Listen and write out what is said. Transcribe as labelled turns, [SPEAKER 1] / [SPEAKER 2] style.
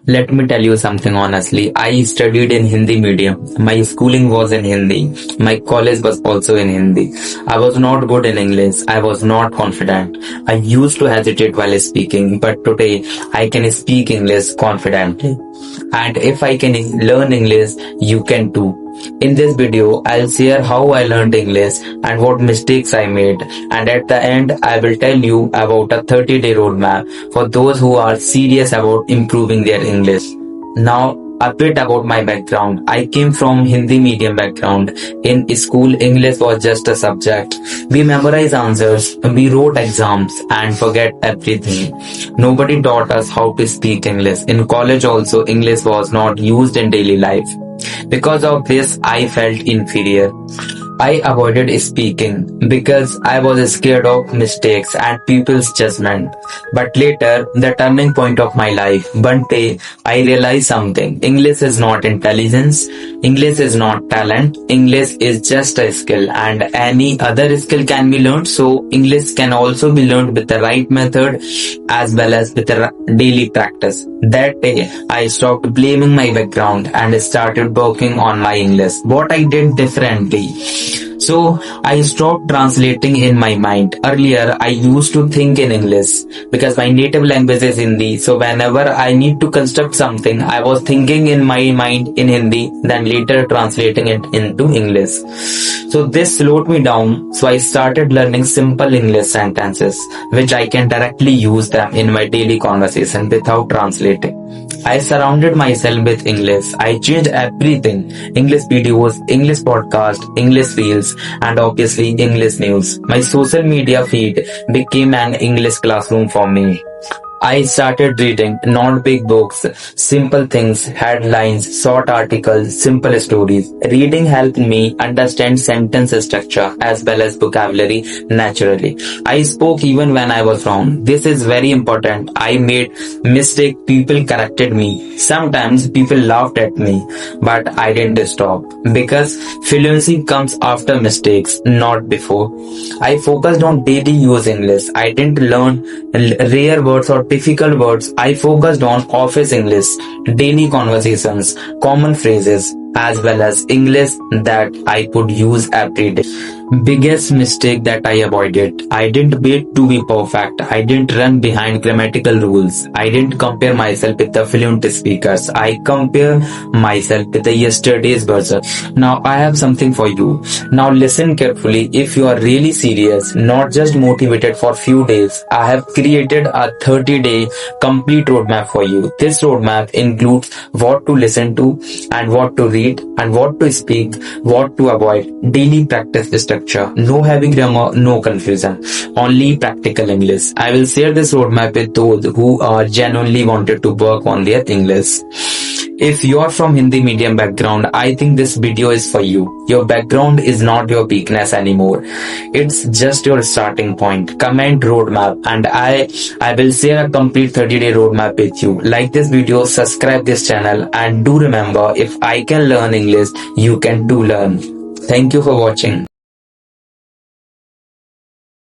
[SPEAKER 1] Let me tell you something honestly. I studied in Hindi medium. My schooling was in Hindi. My college was also in Hindi. I was not good in English. I was not confident. I used to hesitate while speaking, but today I can speak English confidently. And if I can learn English, you can too. In this video, I'll share how I learned English and what mistakes I made. And at the end, I will tell you about a 30-day roadmap for those who are serious about improving their English. Now, a bit about my background. I came from Hindi medium background. In school, English was just a subject. We memorized answers, we wrote exams and forget everything. Nobody taught us how to speak English. In college also, English was not used in daily life. Because of this, I felt inferior. I avoided speaking because I was scared of mistakes and people's judgment. But later, the turning point of my life, one day, I realized something. English is not intelligence. English is not talent. English is just a skill, and any other skill can be learned. So English can also be learned with the right method as well as with the daily practice. That day, I stopped blaming my background and started working on my English. What I did differently. So I stopped translating in my mind. Earlier, I used to think in English because my native language is Hindi. So whenever I need to construct something, I was thinking in my mind in Hindi, then later translating it into English. So this slowed me down. So I started learning simple English sentences, which I can directly use them in my daily conversation without translating. I surrounded myself with English. I changed everything. English videos, English podcast, English reels, and obviously English news. My social media feed became an English classroom for me. I started reading not big books, simple things, headlines, short articles, simple stories. Reading helped me understand sentence structure as well as vocabulary naturally. I spoke even when I was wrong. This is very important. I made mistake, people corrected me. Sometimes people laughed at me, but I didn't stop because fluency comes after mistakes, not before. I focused on daily use English. I didn't learn rare words or difficult words. I focused on office English, daily conversations, common phrases, as well as English that I could use every day. Biggest mistake that I avoided. I didn't wait to be perfect. I didn't run behind grammatical rules. I didn't compare myself with the fluent speakers. I compare myself with the yesterday's version. Now I have something for you. Now listen carefully. If you are really serious, not just motivated for few days, I have created a 30-day complete roadmap for you. This roadmap includes what to listen to and what to read and what to speak, what to avoid, daily practice structure, no heavy grammar, no confusion, only practical English. I will share this roadmap with those who are genuinely wanted to work on their English. If you are from Hindi medium background, I think this video is for you. Your background is not your weakness anymore. It's just your starting point. Comment roadmap and I will share a complete 30-day roadmap with you. Like this video, subscribe this channel, and do remember, if I can learn English, you can too learn. Thank you for watching.